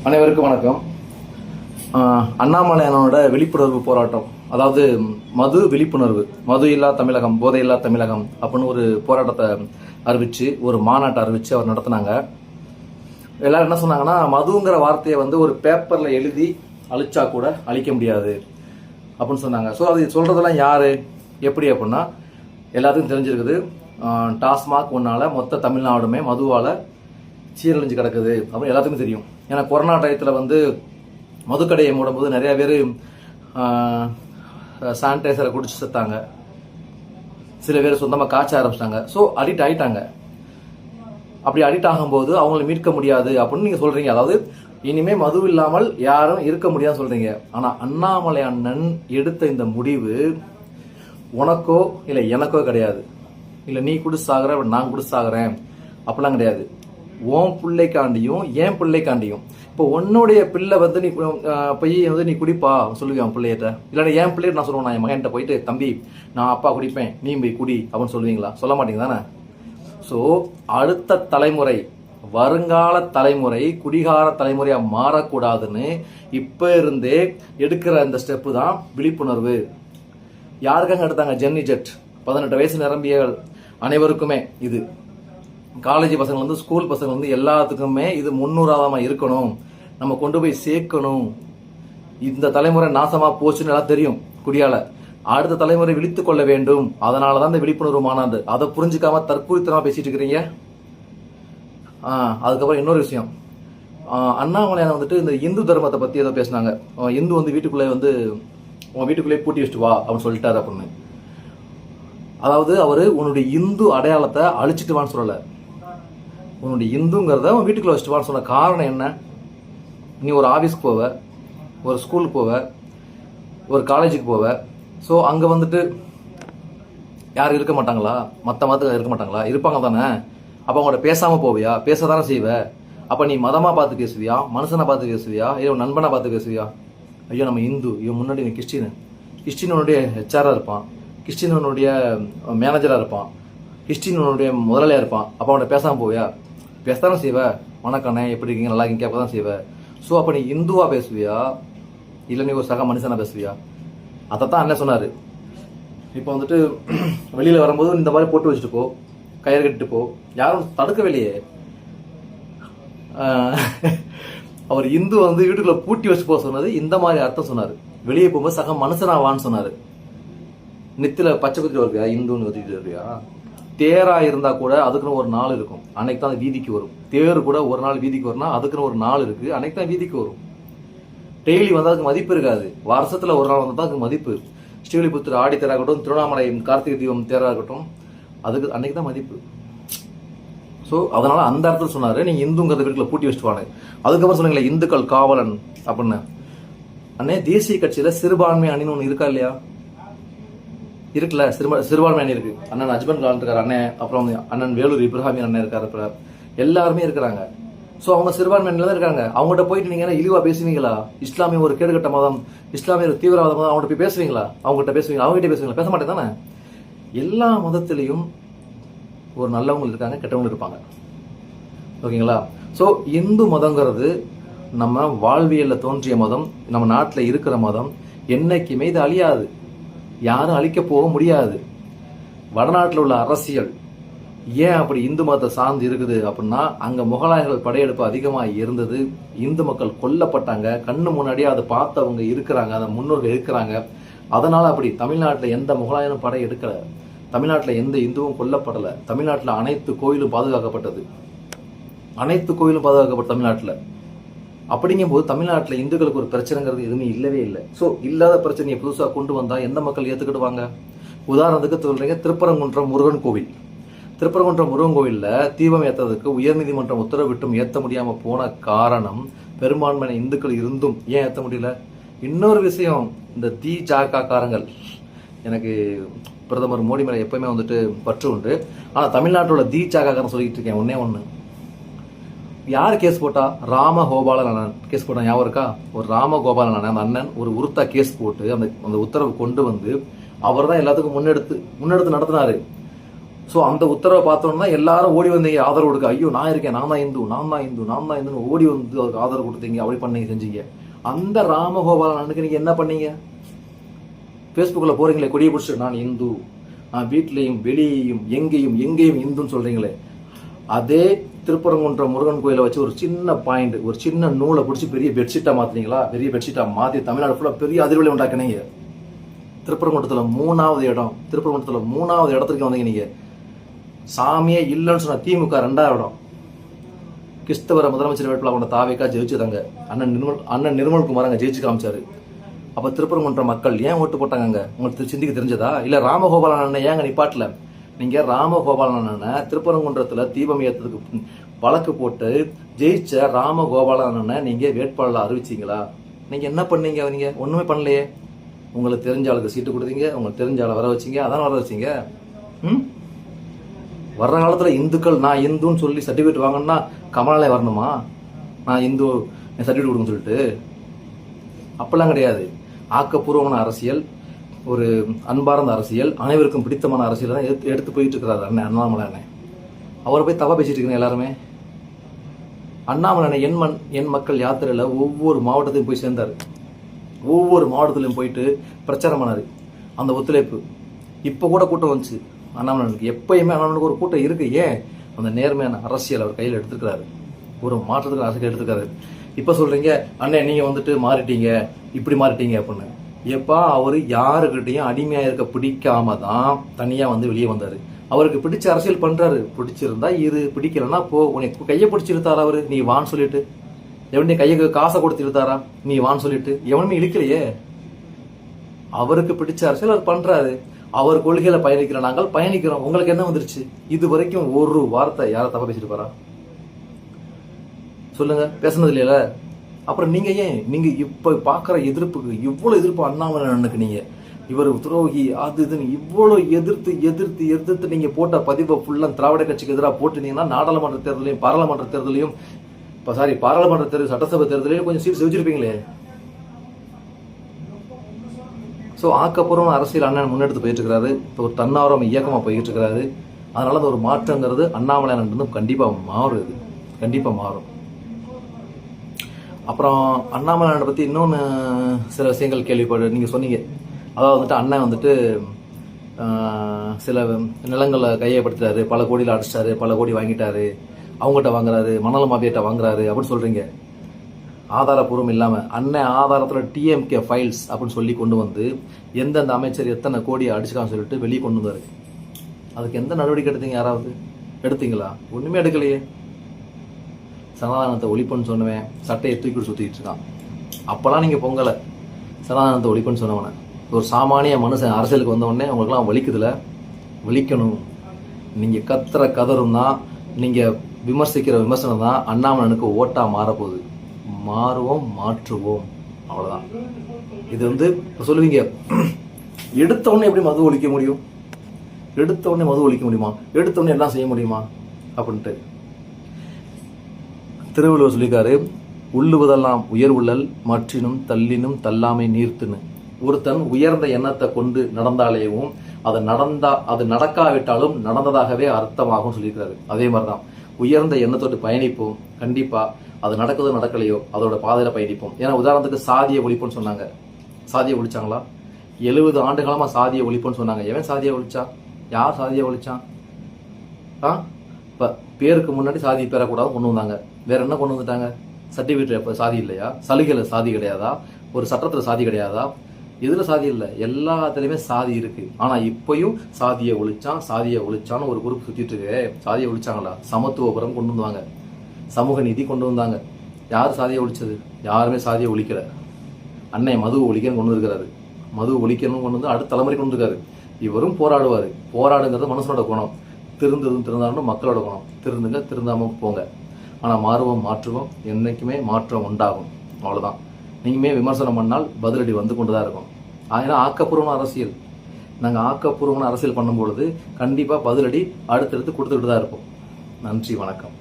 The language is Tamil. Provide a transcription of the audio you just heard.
அனைவருக்கும் வணக்கம். அண்ணாமலையானோட விழிப்புணர்வு போராட்டம், அதாவது மது விழிப்புணர்வு, மது இல்லா தமிழகம், போதை இல்லா தமிழகம் அப்படின்னு ஒரு போராட்டத்தை அறிவிச்சு, ஒரு மாநாட்டை அறிவிச்சு அவர் நடத்தினாங்க. எல்லாரும் என்ன சொன்னாங்கன்னா, மதுங்கிற வார்த்தையை ஒரு பேப்பர்ல எழுதி அழிச்சா கூட அழிக்க முடியாது அப்படின்னு சொன்னாங்க. ஸோ அது சொல்றதெல்லாம் யாரு, எப்படி அப்படின்னா எல்லாத்துக்கும் தெரிஞ்சிருக்குது. டாஸ்மாக் ஒன்னால மொத்த தமிழ்நாடுமே மதுவால சீரழிஞ்சு கிடக்குது அப்படின்னு எல்லாத்துக்கும் தெரியும். ஏன்னா கொரோனா டயத்தில் மதுக்கடையை மூடும்போது நிறைய பேர் சானிடைசரை குடிச்சு செத்தாங்க. சில பேர் சொந்தமாக காய்ச்ச ஆரம்பிச்சிட்டாங்க. ஸோ அடிக்ட் ஆகிட்டாங்க. அப்படி அடிக்ட் ஆகும்போது அவங்களை மீட்க முடியாது அப்படின்னு நீங்கள் சொல்கிறீங்க. அதாவது இனிமே மது இல்லாமல் யாரும் இருக்க முடியாதுன்னு சொல்கிறீங்க. ஆனால் அண்ணாமலை அண்ணன் எடுத்த இந்த முடிவு உனக்கோ இல்லை எனக்கோ கிடையாது. இல்லை நீ குடிச்சு சாகுற, நான் குடிச்சு சாகுறேன் அப்படிலாம் கிடையாது. உன் பிள்ளைக்காண்டியும் என் பிள்ளைக்காண்டியும். இப்போ உன்னுடைய பிள்ளை நீ போய் நீ குடிப்பா சொல்லுவியா உன் பிள்ளையிட்ட? இல்லைன்னா என் பிள்ளைகிட்ட நான் சொல்லுவேன், நான் என் மகன்கிட்ட போயிட்டு, தம்பி நான் அப்பா குடிப்பேன், நீ போய் குடி அப்படின்னு சொல்லுவீங்களா? சொல்ல மாட்டீங்க தானே? ஸோ அடுத்த தலைமுறை, வருங்கால தலைமுறை குடிகார தலைமுறையாக மாறக்கூடாதுன்னு இப்போ இருந்தே எடுக்கிற இந்த ஸ்டெப்பு தான் விழிப்புணர்வு. யாருக்காக எடுத்தாங்க? ஜென்னி ஜெட் 18 வயசு நிரம்பிய அனைவருக்குமே இது. காலேஜ் பசங்க ஸ்கூல் பசங்க எல்லாத்துக்குமே இது முன்னுதாரணமாக இருக்கணும், நம்ம கொண்டு போய் சேர்க்கணும். இந்த தலைமுறை நாசமா போச்சுன்னு எல்லாம் தெரியும் குடியால. அடுத்த தலைமுறை விழித்துக் கொள்ள வேண்டும். அதனாலதான் இந்த விழிப்புணர்வு மாநாடு. அதை புரிஞ்சுக்காம தற்கூரித்தனமா பேசிட்டு இருக்கிறீங்க. அதுக்கப்புறம் இன்னொரு விஷயம், அண்ணாமலையான இந்த இந்து தர்மத்தை பத்தி ஏதோ பேசினாங்க. இந்து வீட்டுக்குள்ளே உன் வீட்டுக்குள்ளே பூட்டி வச்சுட்டு வா அப்படின்னு சொல்லிட்டாரு அப்படின்னு. அதாவது அவரு உன்னுடைய இந்து அடையாளத்தை அழிச்சிட்டு வான்னு சொல்லல, உன்னுடைய இந்துங்கிறத உன் வீட்டுக்குள்ள வச்சுட்டு வான்னு சொன்ன காரணம் என்ன? நீ ஒரு ஆஃபீஸ்க்கு போவ, ஒரு ஸ்கூலுக்கு போவ, ஒரு காலேஜுக்கு போவ. ஸோ அங்கே யாரும் இருக்க மாட்டாங்களா? மற்ற மதத்துக்கு இருக்க மாட்டாங்களா? இருப்பாங்க தானே. அப்போ அவங்கள்ட்ட பேசாமல் போவியா? பேச தானே செய்வ. அப்போ நீ மதமாக பார்த்து பேசுவியா, மனுஷனை பார்த்து பேசுவியா, இல்லை நண்பனை பார்த்து பேசுவியா? ஐயோ நம்ம இந்து, இவன் முன்னாடி நீ கிறிஸ்டினுடைய ஹெச்ஆராக இருப்பான், கிறிஸ்டினுடைய மேனேஜராக இருப்பான், கிறிஸ்டினுடைய முதலாளியாக இருப்பான். அப்போ அவன்கிட்ட பேசாமல் போவியா? பேசத்தானே செய்வ. வணக்கண்ணே எப்படி இருக்கீங்க, நல்லா இருக்கீங்க, கேட்க தான் செய்வ. ஸோ அப்போ நீ இந்துவா பேசுவியா, இல்லை நீ ஒரு சக மனுஷனா பேசுவியா? அதைத்தான் அண்ணன் சொன்னார். இப்போ வெளியில் வரும்போது இந்த மாதிரி போட்டு வச்சுட்டு போ, கயிறு கட்டிட்டு போ, யாரும் தடுக்கவில்லையே. அவர் இந்து வீட்டுக்குள்ள பூட்டி வச்சு போக சொன்னது இந்த மாதிரி அர்த்தம் சொன்னார். வெளியே போகும்போது சக மனுஷனாவான்னு சொன்னார். நித்தில பச்சை குத்திட்டு வருவியா, இந்துன்னு குத்திட்டு வருவியா? தேரா இருந்தா கூட அதுக்குன்னு ஒரு நாள் இருக்கும், அன்னைக்கு தான் வீதிக்கு வரும். தேர் கூட ஒரு நாள் வீதிக்கு வரும்னா அதுக்குன்னு ஒரு நாள் இருக்கு, அன்னைக்கு தான் வீதிக்கு வரும். டெய்லி அதுக்கு மதிப்பு இருக்காது. வருஷத்துல ஒரு நாள் தான் அதுக்கு மதிப்பு. ஸ்ரீவில்லிபுத்தூர் ஆடி தேராகட்டும், திருவண்ணாமலை கார்த்திகை தீபம் தேராகட்டும், அதுக்கு அன்னைக்கு தான் மதிப்பு. ஸோ அதனால அந்த இடத்துல சொன்னாரு, நீங்க இந்துங்கிறத வீட்டுல பூட்டி வச்சுட்டு. அதுக்கப்புறம் சொன்னீங்களே இந்துக்கள் காவலன் அப்படின்னு. அண்ணே, தேசிய கட்சியில சிறுபான்மை அணின்னு ஒன்று இருக்கா இல்லையா? இருக்குல்ல, சிறுபான்மை அணி இருக்கு. அண்ணன் அஜ்மன் கான் இருக்காரு அண்ணன், அப்புறம் அண்ணன் வேலூர் இப்ராஹிம் அண்ணன் இருக்காரு, எல்லாருமே இருக்கிறாங்க. ஸோ அவங்க சிறுபான்மை அணியில தான் இருக்காங்க. அவங்ககிட்ட போயிட்டு நீங்க இழிவா பேசுவீங்களா? இஸ்லாமிய ஒரு கேடுகட்ட மதம், இஸ்லாமிய ஒரு தீவிரவாத மதம், அவங்ககிட்ட போய் பேசுவீங்களா? அவங்ககிட்ட பேசுவீங்களா? அவங்ககிட்ட பேசுவீங்களா? பேச மாட்டேன் தானே. எல்லா மதத்திலையும் ஒரு நல்லவங்க இருக்காங்க, கெட்டவங்க இருப்பாங்க. ஓகேங்களா? ஸோ இந்து மதங்கிறது நம்ம வாழ்வியல்ல தோன்றிய மதம், நம்ம நாட்டில் இருக்கிற மதம். என்னைக்குமே இது அழியாது, யாரும் அழிக்க போக முடியாது. வடநாட்டில் உள்ள அரசியல் ஏன் அப்படி இந்து மதத்தை சார்ந்து இருக்குது அப்படின்னா, அங்க முகலாயர்கள் படையெடுப்பு அதிகமாக இருந்தது, இந்து மக்கள் கொல்லப்பட்டாங்க, கண்ணு முன்னாடியே அதை பார்த்தவங்க இருக்கிறாங்க, அந்த முன்னோர்கள் இருக்கிறாங்க. அதனால அப்படி தமிழ்நாட்டில் எந்த முகலாயனும் படை எடுக்கல, தமிழ்நாட்டில் எந்த இந்துவும் கொல்லப்படலை, தமிழ்நாட்டில் அனைத்து கோயிலும் பாதுகாக்கப்பட்டது, அனைத்து கோயிலும் பாதுகாக்கப்பட்ட தமிழ்நாட்டில். அப்படிங்கும்போது தமிழ்நாட்டில் இந்துக்களுக்கு ஒரு பிரச்சனைங்கிறது எதுவுமே இல்லவே இல்லை. ஸோ இல்லாத பிரச்சனையை புதுசாக கொண்டு வந்தால் எந்த மக்கள் ஏற்றுக்கிடுவாங்க? உதாரணத்துக்கு சொல்றீங்க, திருப்பரங்குன்றம் முருகன் கோவில். திருப்பரங்குன்றம் முருகன் கோவிலில் தீபம் ஏற்றதுக்கு உயர்நீதிமன்றம் உத்தரவிட்டும் ஏற்ற முடியாமல் போன காரணம், பெரும்பான்மையான இந்துக்கள் இருந்தும் ஏன் ஏற்ற முடியல? இன்னொரு விஷயம், இந்த ஜாகா காரங்கள், எனக்கு பிரதமர் மோடி மேலே எப்பவுமே பற்று உண்டு. ஆனால் தமிழ்நாட்டோட ஜாகா காரன் சொல்லிட்டு இருக்கேன் ஒன்னே ஒன்று. யார் கேஸ் போட்டா? ராமகோபாலன் அண்ணன் கேஸ் போட்டா, ஞாபகம் இருக்கா? ஒரு ராமகோபாலன் அண்ணன், அந்த அண்ணன் ஒரு உருத்தா கேஸ் போட்டு அந்த உத்தரவு கொண்டு அவர் தான் எல்லாத்துக்கும் முன்னெடுத்து நடத்தினாரு. ஸோ அந்த உத்தரவை பார்த்தோம்னா எல்லாரும் ஓடி வந்தீங்க ஆதரவு கொடுக்க. ஐயோ நான் இருக்கேன், நான் தான் இந்து, நான் தான் இந்து, நான் தான் இந்துன்னு ஓடி வந்து அதுக்கு ஆதரவு கொடுத்தீங்க, அப்படி பண்ணீங்க, செஞ்சீங்க. அந்த ராமகோபாலன் அண்ணனுக்கு நீங்க என்ன பண்ணீங்க? ஃபேஸ்புக்கில் போறீங்களே கொடியை பிடிச்சிட்டு நான் இந்து, நான் வீட்லையும் வெளியையும் எங்கேயும் எங்கேயும் இந்துன்னு சொல்றீங்களே, அதே திருப்பரங்குன்றம் முருகன் கோயிலை வச்சு ஒரு சின்ன பாயிண்ட், ஒரு சின்ன நூலை பிடிச்சி பெரிய பெட்ஷீட்டா மாத்தினீங்களா? பெரிய பெட்ஷீட்டா மாத்தி தமிழ்நாடு ஃபுல்லா பெரிய அதிர்வலை உண்டாக்குனீங்க. திருப்பரங்குன்றத்துல 3வது இடம், திருப்பரங்குன்றத்துல 3வது இடத்துக்கு வந்தீங்க நீங்க. சாமியே இல்லைன்னு சொன்ன திமுக 2வது இடம். கிறிஸ்தவர முதலமைச்சர் வேட்பாளர் கொண்ட தாவேக்கா ஜெயிச்சுதாங்க. அண்ணன் நிர்மல்குமார் அங்க ஜெயிச்சு காமிச்சாரு. அப்ப திருப்பரங்குன்ற மக்கள் ஏன் ஓட்டு போட்டாங்க? உங்களுக்கு சிந்திக்க தெரிஞ்சதா? இல்ல ராமகோபாலன் அண்ணன் ஏங்க நிப்பாட்டல? நீங்க ராமகோபாலன் அண்ணன் திருப்பரங்குன்றத்துல தீபம் ஏற்றதுக்கு வழக்கு போட்டு ஜெயிச்ச ராமகோபாலன் அண்ணன் நீங்க வேட்பாளர் அறிவிச்சீங்களா? நீங்க என்ன பண்ணீங்க? நீங்க ஒண்ணுமே பண்ணலையே. உங்களுக்கு தெரிஞ்ச ஆளுக்கு சீட்டு கொடுத்தீங்க, உங்களுக்கு தெரிஞ்ச ஆளை வர வச்சீங்க, அதான் வர வச்சீங்க. வர்ற காலத்துல இந்துக்கள் நான் இந்துன்னு சொல்லி சர்டிபிகேட் வாங்கினா கமலாலே வரணுமா? நான் இந்து சர்டிபிகேட் கொடுங்கன்னு சொல்லிட்டு அப்பெல்லாம் கிடையாது. ஆக்கப்பூர்வமான அரசியல், ஒரு அன்பார்ந்த அரசியல், அனைவருக்கும் பிடித்தமான அரசியல் தான் எடுத்து போயிட்டு இருக்கிறாரு அண்ணன் அண்ணாமலை அண்ணன். அவரை போய் தவா பேசிட்டு இருக்கீங்க எல்லாருமே. அண்ணாமலை அண்ணன் என் மக்கள் யாத்திரையில ஒவ்வொரு மாவட்டத்தையும் போய் சேர்ந்தாரு. ஒவ்வொரு மாவட்டத்திலையும் போயிட்டு பிரச்சாரம் பண்ணாரு. அந்த ஒத்துழைப்பு இப்ப கூட கூட்டம் வந்துச்சு அண்ணாமலைக்கு. எப்பயுமே அண்ணாமலுக்கு ஒரு கூட்டம் இருக்கு. ஏன்? அந்த நேர்மையான அரசியல் அவர் கையில் எடுத்துக்கிறாரு. ஒரு மாற்றத்துக்கு அரசியல் எடுத்துக்கிறாரு. இப்ப சொல்றீங்க அண்ணன் நீங்க வந்துட்டு மாறிட்டீங்க, இப்படி மாறிட்டீங்க அப்படின்னு. எப்பா அவரு யாருக்கிட்டையும் அடிமையா இருக்க பிடிக்காம தான் தனியா வந்து வெளியே வந்தாரு. அவருக்கு பிடிச்ச அரசியல் பண்றாரு. பிடிச்சிருந்தா இரு, பிடிக்கலன்னா போ. உனக்கு கையை பிடிச்சிருத்தாரா அவரு? நீ வான்னு சொல்லிட்டு எவனே கையை காசை கொடுத்து இழுத்தாரா? நீ வான்னு சொல்லிட்டு எவனுமே இழுக்கலையே. அவருக்கு பிடிச்ச அரசியல் அவர் பண்றாரு. அவர் கொள்கையில பயணிக்கிற நாங்கள் பயணிக்கிறோம். உங்களுக்கு என்ன வந்துருச்சு? இது வரைக்கும் ஒரு வார்த்தை யார தப்பா பேசிட்டு போறா சொல்லுங்க? பேசுனது இல்லையில. அப்புறம் நீங்க ஏன் நீங்க இப்ப பாக்குற எதிர்ப்புக்கு இவ்வளவு எதிர்ப்பு அண்ணாமலை அண்ணனுக்கு நீங்க இவர் துரோகி அது இதுன்னு இவ்வளவு எதிர்த்து எதிர்த்து எதிர்த்து நீங்க போட்ட பதிவை ஃபுல்லா திராவிட கட்சிக்கு எதிராக போட்டுனீங்கன்னா நாடாளுமன்ற தேர்தலையும் பாராளுமன்ற தேர்தலையும் பாராளுமன்ற தேர்தல் சட்டசபை தேர்தலையும் கொஞ்சம் சீட் செஞ்சிருப்பீங்களே. ஸோ ஆக்கப்பூர்வமான அரசியல் அண்ணன் முன்னெடுத்து போயிட்டு இருக்கிறாரு. இப்போ ஒரு தன்னார்வம் இயக்கமா போயிட்டு இருக்கிறாரு. அதனால அந்த ஒரு மாற்றங்கிறது அண்ணாமலை அண்ணன் கண்டிப்பா மாறுது, கண்டிப்பா மாறும். அப்புறம் அண்ணாமலை அண்ணனை பத்தி இன்னொன்னு சில விஷயங்கள் கேள்விப்பட்டு நீங்க சொன்னீங்க. அதாவது வந்துட்டு அண்ணன் வந்துட்டு சில நிலங்களை கையப்படுத்துறாரு, பல கோடியில் அடிச்சிட்டாரு, பல கோடி வாங்கிட்டாரு, அவங்ககிட்ட வாங்குறாரு, மணல் மாபியிட்ட வாங்குறாரு அப்படின்னு சொல்றீங்க. ஆதாரப்பூர்வம் இல்லாம அண்ணன் ஆதாரத்துல டிஎம்கே ஃபைல்ஸ் அப்படின்னு சொல்லி கொண்டு வந்து எந்தெந்த அமைச்சர் எத்தனை கோடியை அடிச்சுக்கான்னு சொல்லிட்டு வெளியே கொண்டு வந்தாரு. அதுக்கு எந்த நடவடிக்கை எடுத்தீங்க? யாராவது எடுத்தீங்களா? ஒண்ணுமே எடுக்கலையே. சனாதனத்தை ஒழிப்புன்னு சொன்னவன் சட்டையை தூக்கி சுத்திட்டு இருக்கான். அப்பெல்லாம் நீங்க பொங்கலை சனாதனத்தை ஒழிப்புன்னு சொன்னவன. ஒரு சாமானிய மனுஷன் அரசியலுக்கு வந்த உடனே உங்களுக்குலாம் வலிக்குதுல, வலிக்கணும். நீங்க கத்துற கதரும் தான், நீங்க விமர்சிக்கிற விமர்சனம் தான் அண்ணாமலனுக்கு ஓட்டா மாறப்போகுது. மாறுவோம், மாற்றுவோம், அவ்வளவுதான். இது வந்து சொல்லுவீங்க எடுத்த உடனே எப்படி மது ஒழிக்க முடியும்? எடுத்த உடனே மது ஒழிக்க முடியுமா? எடுத்த உடனே எல்லாம் செய்ய முடியுமா அப்படின்ட்டு திருவள்ளுவர் சொல்லிக்காரு, உள்ளுவதெல்லாம் உயர் உள்ளல் மற்றினும் தள்ளினும் தள்ளாமை நீர்த்துன்னு. ஒருத்தன் உயர்ந்த எண்ணத்தை கொண்டு நடந்தாலேயும் அது நடக்காவிட்டாலும் நடந்ததாகவே அர்த்தமாகும் சொல்லியிருக்காரு. அதே மாதிரிதான் உயர்ந்த எண்ணத்தோடு பயணிப்போம். கண்டிப்பா அது நடக்குதோ நடக்கலையோ அதோட பாதையில பயணிப்போம். ஏன்னா உதாரணத்துக்கு சாதிய ஒழிப்புன்னு சொன்னாங்க. சாதியை ஒழிச்சாங்களா? 70 ஆண்டு காலமா சாதியை ஒழிப்புன்னு சொன்னாங்க. எவன் சாதியை ஒழிச்சா? யார் சாதியை ஒழிச்சான்? இப்ப பேருக்கு முன்னாடி சாதி பெறக்கூடாது கொண்டு வந்தாங்க. வேற என்ன கொண்டு வந்துட்டாங்க? சர்டிபிகேட் சாதி இல்லையா? சலுகையில சாதி கிடையாதா? ஒரு சட்டத்துல சாதி கிடையாதா? எதுல சாதி இல்லை? எல்லாத்துலயுமே சாதி இருக்கு. ஆனா இப்பயும் சாதியை ஒழிச்சான்னு ஒரு குரூப் சுத்திட்டு இருக்கு. சாதியை ஒழிச்சாங்களா? சமத்துவபுரம் கொண்டு வந்தாங்க, சமூக நீதி கொண்டு வந்தாங்க. யார் சாதியை ஒழிச்சது? யாருமே சாதியை ஒழிக்கல. அன்னை மது ஒழிக்கன்னு கொண்டு இருக்கிறாரு. மது ஒழிக்கணும் கொண்டு வந்து அடுத்த தலைமுறை கொண்டு இருக்காரு. இவரும் போராடுவாரு. போராடுங்கிறது மனுஷனோட குணம். திருந்தாலும் மக்களோட குணம். திருந்துங்க, திருந்தாம போங்க. ஆனா மாறுவோம், மாற்றுவோம். என்னைக்குமே மாற்றம் உண்டாகும். அவ்வளவுதான். நீங்களுமே விமர்சனம் பண்ணால் பதிலடி வந்து கொண்டுதான் இருக்கும். ஏன்னா ஆக்கப்பூர்வமான அரசியல், நாங்கள் ஆக்கப்பூர்வமான அரசியல் பண்ணும்பொழுது கண்டிப்பா பதிலடி அடுத்தடுத்து கொடுத்துக்கிட்டு தான் இருப்போம். நன்றி, வணக்கம்.